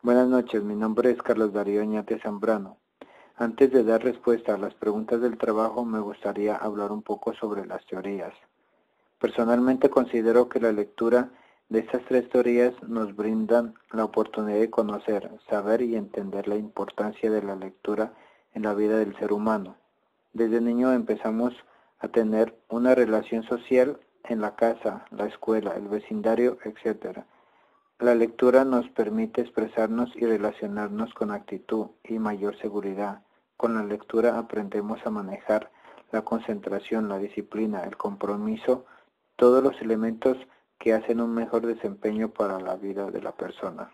Buenas noches, mi nombre es Carlos Darío Oñate Zambrano. Antes de dar respuesta a las preguntas del trabajo, me gustaría hablar un poco sobre las teorías. Personalmente considero que la lectura de estas tres teorías nos brindan la oportunidad de conocer, saber y entender la importancia de la lectura en la vida del ser humano. Desde niño empezamos a tener una relación social en la casa, la escuela, el vecindario, etc. La lectura nos permite expresarnos y relacionarnos con actitud y mayor seguridad. Con la lectura aprendemos a manejar la concentración, la disciplina, el compromiso, todos los elementos que hacen un mejor desempeño para la vida de la persona.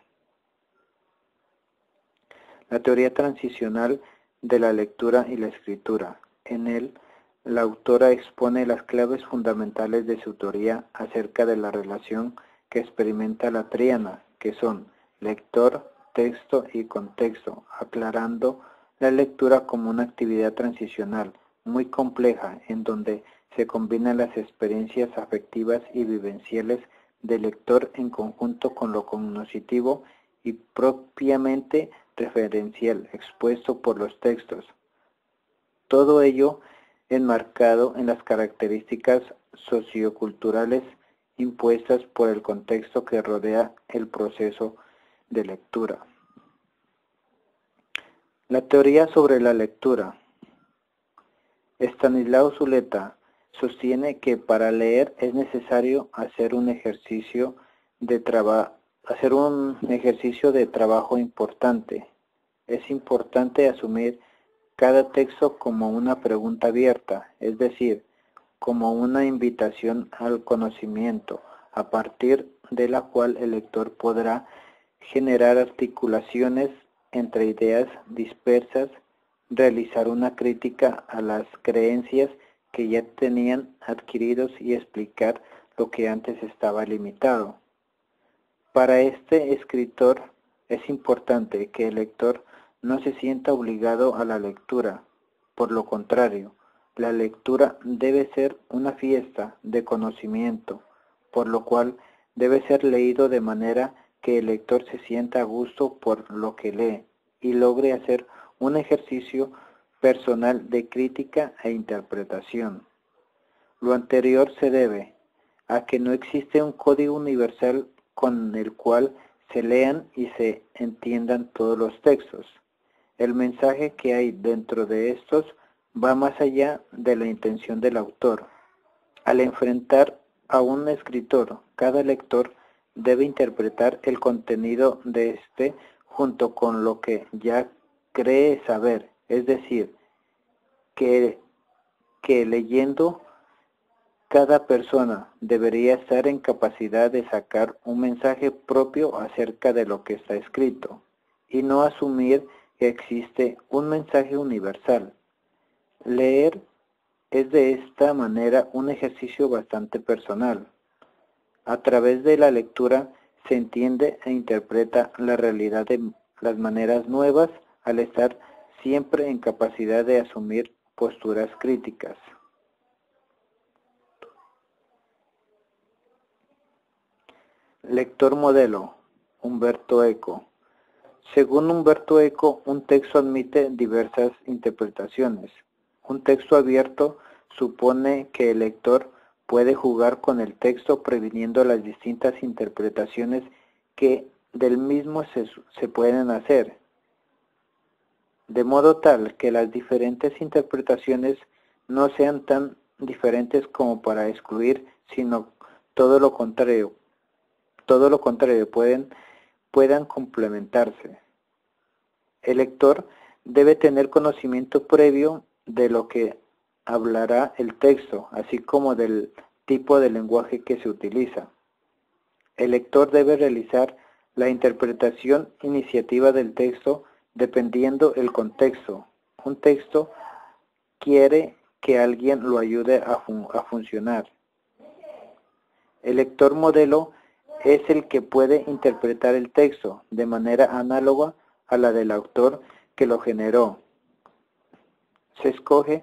La teoría transicional de la lectura y la escritura. En él, la autora expone las claves fundamentales de su teoría acerca de la relación que experimenta la tríada, que son lector, texto y contexto, aclarando la lectura como una actividad transicional muy compleja en donde se combinan las experiencias afectivas y vivenciales del lector en conjunto con lo cognoscitivo y propiamente referencial expuesto por los textos. Todo ello enmarcado en las características socioculturales impuestas por el contexto que rodea el proceso de lectura. La teoría sobre la lectura. Estanislao Zuleta sostiene que para leer es necesario hacer un ejercicio de trabajo importante. Es importante asumir cada texto como una pregunta abierta, es decir, como una invitación al conocimiento, a partir de la cual el lector podrá generar articulaciones entre ideas dispersas, realizar una crítica a las creencias que ya tenían adquiridos y explicar lo que antes estaba limitado. Para este escritor es importante que el lector no se sienta obligado a la lectura. Por lo contrario, la lectura debe ser una fiesta de conocimiento, por lo cual debe ser leído de manera que el lector se sienta a gusto por lo que lee y logre hacer un ejercicio personal de crítica e interpretación. Lo anterior se debe a que no existe un código universal con el cual se lean y se entiendan todos los textos. El mensaje que hay dentro de estos va más allá de la intención del autor. Al enfrentar a un escritor, cada lector debe interpretar el contenido de este junto con lo que ya cree saber, es decir, que leyendo cada persona debería estar en capacidad de sacar un mensaje propio acerca de lo que está escrito y no asumir que existe un mensaje universal. Leer es de esta manera un ejercicio bastante personal. A través de la lectura se entiende e interpreta la realidad de las maneras nuevas al estar siempre en capacidad de asumir posturas críticas. Lector modelo, Humberto Eco. Según Humberto Eco, un texto admite diversas interpretaciones. Un texto abierto supone que el lector puede jugar con el texto previniendo las distintas interpretaciones que del mismo se pueden hacer, de modo tal que las diferentes interpretaciones no sean tan diferentes como para excluir, sino todo lo contrario puedan complementarse. El lector debe tener conocimiento previo de lo que hablará el texto, así como del tipo de lenguaje que se utiliza. El lector debe realizar la interpretación iniciativa del texto dependiendo el contexto. Un texto quiere que alguien lo ayude a funcionar. El lector modelo es el que puede interpretar el texto de manera análoga a la del autor que lo generó. Se escoge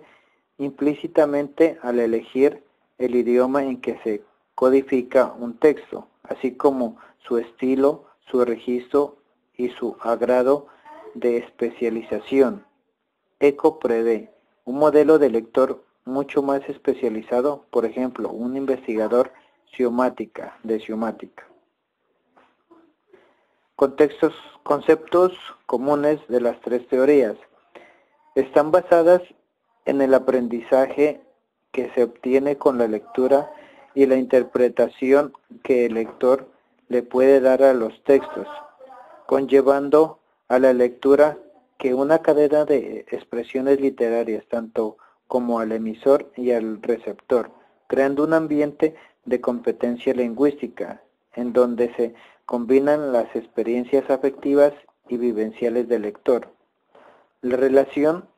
implícitamente al elegir el idioma en que se codifica un texto, así como su estilo, su registro y su grado de especialización. ECO prevé un modelo de lector mucho más especializado, por ejemplo, un investigador de xiomática. Conceptos comunes de las tres teorías. Están basadas en el aprendizaje que se obtiene con la lectura y la interpretación que el lector le puede dar a los textos, conllevando a la lectura que una cadena de expresiones literarias, tanto como al emisor y al receptor, creando un ambiente de competencia lingüística, en donde se combinan las experiencias afectivas y vivenciales del lector. La relación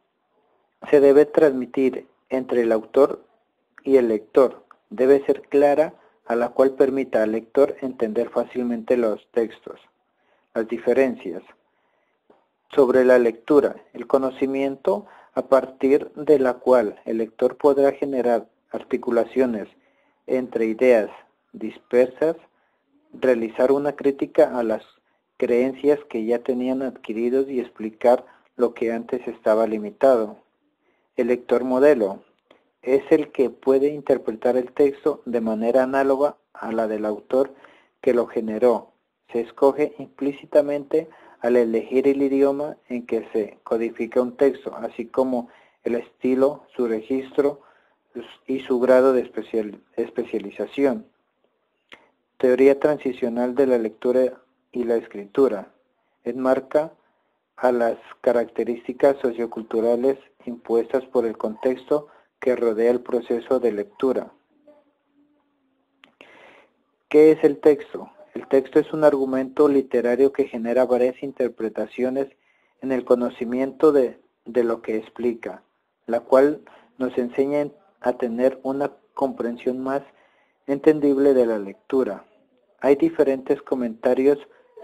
se debe transmitir entre el autor y el lector. Debe ser clara, a la cual permita al lector entender fácilmente los textos. Las diferencias. Sobre la lectura, el conocimiento a partir de la cual el lector podrá generar articulaciones entre ideas dispersas, realizar una crítica a las creencias que ya tenían adquiridos y explicar lo que antes estaba limitado. El lector modelo es el que puede interpretar el texto de manera análoga a la del autor que lo generó. Se escoge implícitamente al elegir el idioma en que se codifica un texto, así como el estilo, su registro y su grado de especialización. Teoría transicional de la lectura y la escritura. Enmarca a las características socioculturales impuestas por el contexto que rodea el proceso de lectura. ¿Qué es el texto? El texto es un argumento literario que genera varias interpretaciones en el conocimiento de lo que explica, la cual nos enseña a tener una comprensión más entendible de la lectura. Hay diferentes comentarios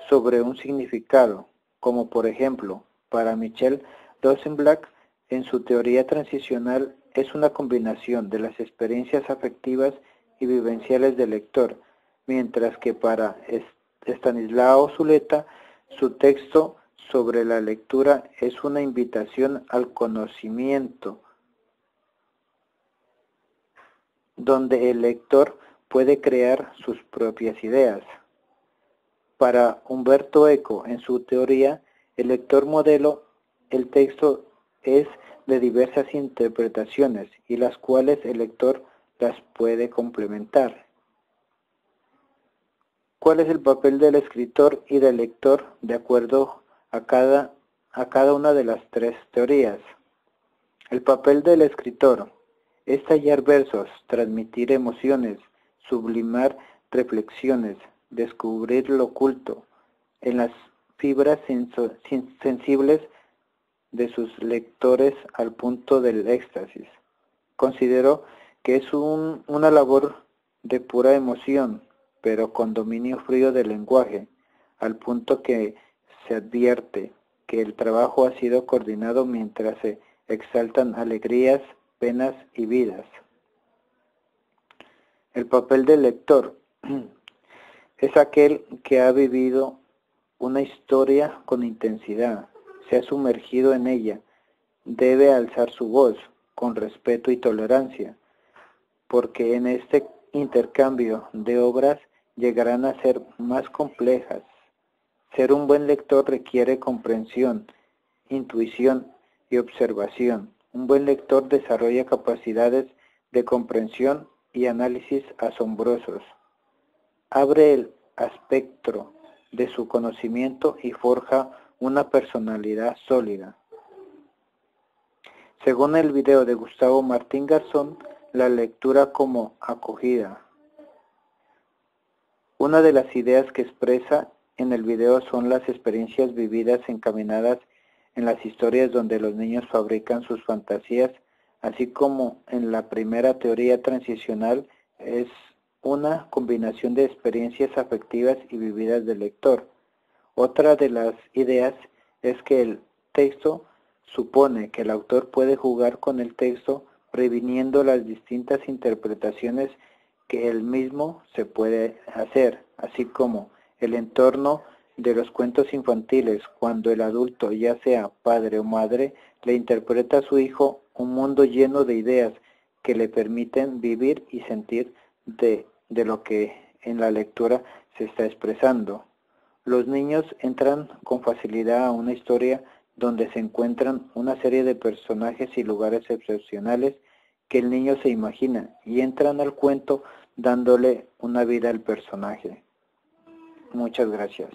sobre un significado, como por ejemplo, para Michel Rosenblatt, en su teoría transicional es una combinación de las experiencias afectivas y vivenciales del lector, mientras que para Estanislao Zuleta, su texto sobre la lectura es una invitación al conocimiento, donde el lector puede crear sus propias ideas. Para Umberto Eco, en su teoría, el lector modelo, el texto es de diversas interpretaciones y las cuales el lector las puede complementar. ¿Cuál es el papel del escritor y del lector de acuerdo a cada una de las tres teorías? El papel del escritor es tallar versos, transmitir emociones, sublimar reflexiones, descubrir lo oculto en las fibras sensibles de sus lectores al punto del éxtasis. Considero que es una labor de pura emoción, pero con dominio frío del lenguaje, al punto que se advierte que el trabajo ha sido coordinado mientras se exaltan alegrías, penas y vidas. El papel del lector es aquel que ha vivido una historia con intensidad, se ha sumergido en ella, debe alzar su voz con respeto y tolerancia, porque en este intercambio de obras llegarán a ser más complejas. Ser un buen lector requiere comprensión, intuición y observación. Un buen lector desarrolla capacidades de comprensión y análisis asombrosos. Abre el espectro de su conocimiento y forja una personalidad sólida. Según el video de Gustavo Martín Garzón, la lectura como acogida. Una de las ideas que expresa en el video son las experiencias vividas encaminadas en las historias donde los niños fabrican sus fantasías, así como en la primera teoría transicional es una combinación de experiencias afectivas y vividas del lector. Otra de las ideas es que el texto supone que el autor puede jugar con el texto previniendo las distintas interpretaciones que él mismo se puede hacer, así como el entorno de los cuentos infantiles, cuando el adulto, ya sea padre o madre, le interpreta a su hijo un mundo lleno de ideas que le permiten vivir y sentir de lo que en la lectura se está expresando. Los niños entran con facilidad a una historia donde se encuentran una serie de personajes y lugares excepcionales que el niño se imagina y entran al cuento dándole una vida al personaje. Muchas gracias.